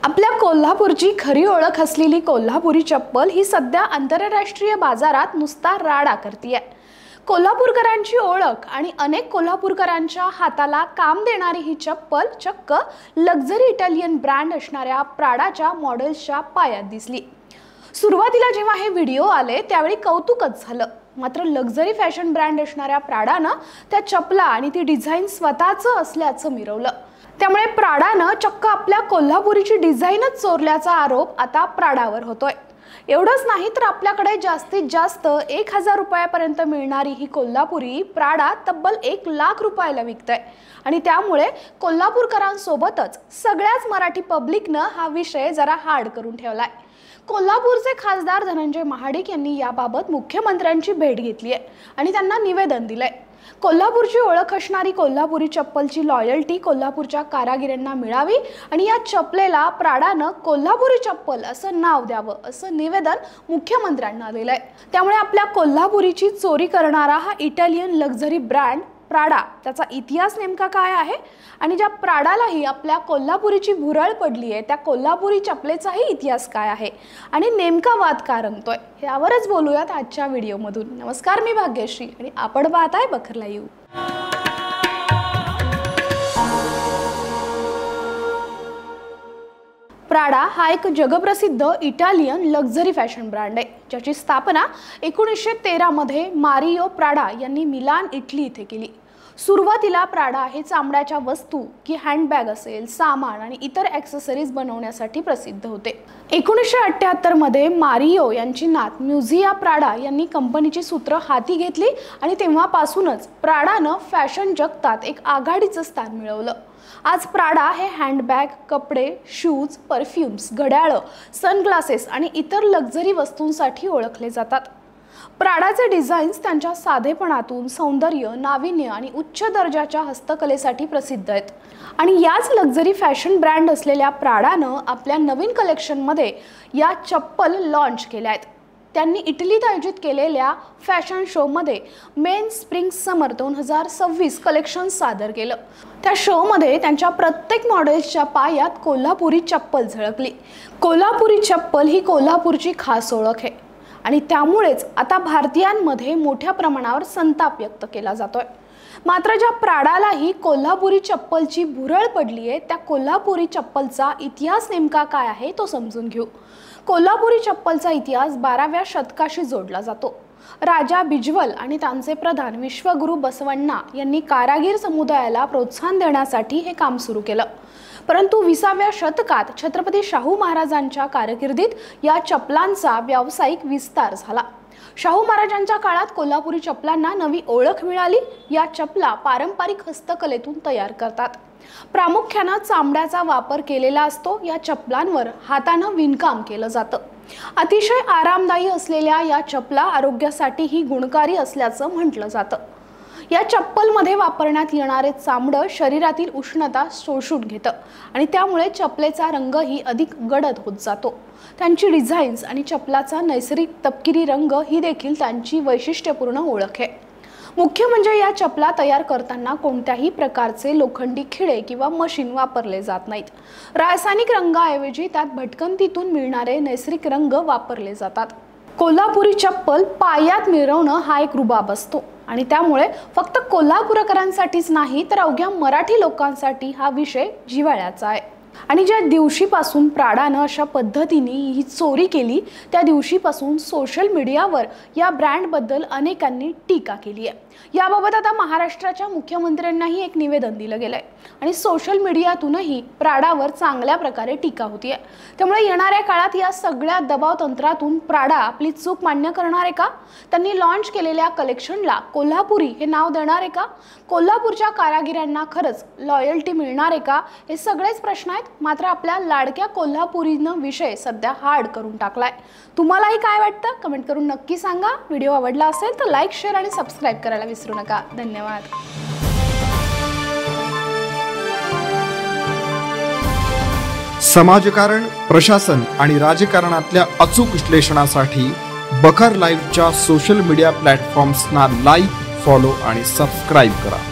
आपल्या कोल्हापूरची खरी ओळख असलेली कोल्हापुरी चप्पल ही सध्या आंतरराष्ट्रीय बाजारात नुसता राडा करतीये। कोल्हापूरकरांची ओळख आणि अनेक कोल्हापूरकरांच्या हाताला काम देणारी ही चप्पल चक्क लक्झरी इटालियन ब्रँड असणाऱ्या प्राडाच्या मॉडेल्सच्या पायात दिसली। सुरुवातीला जेव्हा हे व्हिडिओ आले त्यावेळी कौतुकच झालं, मात्र लक्झरी फॅशन ब्रँड असणाऱ्या प्राडानं त्या चपला आणि ती डिझाइन स्वतःचं असल्याचं मिरवलं। त्यामुळे प्राडानं चक्क आपल्या कोल्हापुरीची डिझाइनच चोरल्याचा आरोप आता प्राडावर होतोय। एवढंच नाही तर आपल्याकडे जास्तीत जास्त 1000 रुपयापर्यंत मिळणारी ही कोल्हापुरी प्राडा तब्बल 1 लाख रुपयाला विकतंय आणि त्यामुळे कोल्हापूरकरांसोबतच सगळ्याच मराठी पब्लिकनं हा विषय जरा हार्ड करून ठेवलाय। कोल्हापूरचे खासदार धनंजय महाडिक यांनी याबाबत मुख्यमंत्र्यांची भेट घेतली आहे आणि त्यांना निवेदन दिलंय। कोल्हापूरची ओळख असणारी कोल्हापुरी चप्पलची लॉयल्टी कोल्हापूरच्या कारागिरांना मिळावी आणि या चप्पलेला प्राडानं कोल्हापुरी चप्पल असं नाव द्यावं असं निवेदन मुख्यमंत्र्यांना दिलंय। त्यामुळे आपल्या कोल्हापुरीची चोरी करणारा हा इटालियन लक्झरी ब्रँड प्राडा त्याचा इतिहास नेमका काय आहे आणि ज्या प्राडालाही आपल्या कोल्हापुरीची भुरळ पडली आहे त्या कोल्हापुरी चपलेचाही इतिहास काय आहे आणि नेमका वाद का रंगतोय यावरच बोलूयात आजच्या व्हिडिओमधून। नमस्कार, मी भाग्यश्री आणि आपण पाहताय बखर लाईव्ह। प्राडा हा एक जगप्रसिद्ध इटालियन लक्झरी फॅशन ब्रँड आहे, ज्याची स्थापना 1913 मध्ये मारिओ प्राडा यांनी मिलान, इटली येथे केली। सुरुवातीला प्राडा हे चामड्याच्या वस्तू की हँडबॅग असेल, सामान आणि इतर ॲक्सेसरीज बनवण्यासाठी प्रसिद्ध होते। 1978 मध्ये मारिओ यांची नात म्युझिया प्राडा यांनी कंपनीची सूत्र हाती घेतली आणि तेव्हापासूनच प्राडानं फॅशन जगतात एक आघाडीचं स्थान मिळवलं। आज प्राडा हे हँडबॅग, कपडे, शूज, परफ्यूम्स, घड्याळं, सनग्लासेस आणि इतर लक्झरी वस्तूंसाठी ओळखले जातात। प्राडाचे डिझाईन्स त्यांच्या साधेपणातून सौंदर्य, नाविन्य आणि उच्च दर्जाच्या हस्तकलेसाठी प्रसिद्ध आहेत आणि याच लक्झरी फॅशन ब्रँड असलेल्या प्राडानं आपल्या नवीन कलेक्शनमध्ये या चप्पल लॉन्च केल्या आहेत। त्यांनी इटलीत आयोजित केलेल्या फॅशन शोमध्ये मेन स्प्रिंग समर 2026 कलेक्शन सादर केलं। त्या शोमध्ये त्यांच्या प्रत्येक मॉडेल्सच्या पायात कोल्हापुरी चप्पल झळकली। कोल्हापुरी चप्पल ही कोल्हापूरची खास ओळख आहे आणि त्यामुळेच आता भारतीयांमध्ये मोठ्या प्रमाणावर संताप व्यक्त केला जातोय। मात्र ज्या प्राडालाही कोल्हापुरी चप्पलची भुरळ पडली आहे त्या कोल्हापुरी चप्पलचा इतिहास नेमका काय आहे तो समजून घेऊ। कोल्हापुरी चप्पलचा इतिहास 12व्या शतकाशी जोडला जातो। राजा बिजवल आणि त्यांचे प्रधान विश्वगुरु बसवण्णा यांनी कारागीर समुदायाला प्रोत्साहन देण्यासाठी हे काम सुरू केलं, परंतु 20व्या शतकात छत्रपती शाहू महाराजांच्या कारकिर्दीत या चपलांचा व्यावसायिक विस्तार झाला। शाहू महाराजांच्या काळात कोल्हापुरी चपलांना नवी ओळख मिळाली। या चपला पारंपरिक हस्तकलेतून तयार करतात। प्रामुख्याने चामड्याचा वापर केलेला असतो। या चपलांवर हाताने विणकाम केलं जातं। अतिशय आरामदायी असलेल्या या चपला आरोग्यासाठीही गुणकारी असल्याचं म्हटलं जातं। या चप्पलमध्ये वापरण्यात येणारे चामडं शरीरातील उष्णता शोषून घेतं आणि त्यामुळे चपलेचा रंगही अधिक गडद होत जातो। त्यांची डिझाईन्स आणि चपलाचा नैसर्गिक तपकिरी रंग ही देखील त्यांची वैशिष्ट्यपूर्ण ओळख आहे। मुख्य म्हणजे या चपला तयार करताना कोणत्याही प्रकारचे लोखंडी खिळे किंवा मशीन वापरले जात नाहीत। रासायनिक रंगाऐवजी त्यात भटकंतीतून मिळणारे नैसर्गिक रंग वापरले जातात। कोल्हापुरी चप्पल पायात मिरवणं हा एक रुबाब असतो आणि त्यामुळे फक्त कोल्हापूरकरांसाठीच नाही तर अवघ्या मराठी लोकांसाठी हा विषय जिव्हाळ्याचा आहे। आणि ज्या दिवशीपासून प्राडानं अशा पद्धतीने ही चोरी केली त्या दिवशीपासून सोशल मीडियावर या ब्रँडबद्दल अनेकांनी टीका केली आहे। याबाबत आता महाराष्ट्राच्या मुख्यमंत्र्यांनाही एक निवेदन दिलं गेलंय आणि सोशल मीडियातूनही प्राडावर चांगल्या प्रकारे टीका होतीये। त्यामुळे येणाऱ्या काळात या सगळ्या दबाव तंत्रातून प्राडा आपली चूक मान्य करणार आहे का? त्यांनी लॉन्च केलेल्या कलेक्शनला कोल्हापुरी हे नाव देणार आहे का? कोल्हापूरच्या कारागिरांना खरंच लॉयल्टी मिळणार आहे का? हे सगळेच प्रश्न आहेत। मात्र आपल्या लाडक्या कोल्हापुरीनं विषय सध्या हार्ड करून टाकलाय। तुम्हालाही काय वाटतं कमेंट करून नक्की सांगा। व्हिडिओ आवडला असेल तर लाईक, शेअर आणि सबस्क्राईब करायला विसरू नका। धन्यवाद। समाजकारण, प्रशासन आणि राजकारणातल्या अचूक विश्लेषणासाठी बखर लाईव्हच्या सोशल मीडिया प्लॅटफॉर्म्सना लाईक, फॉलो आणि सबस्क्राईब करा।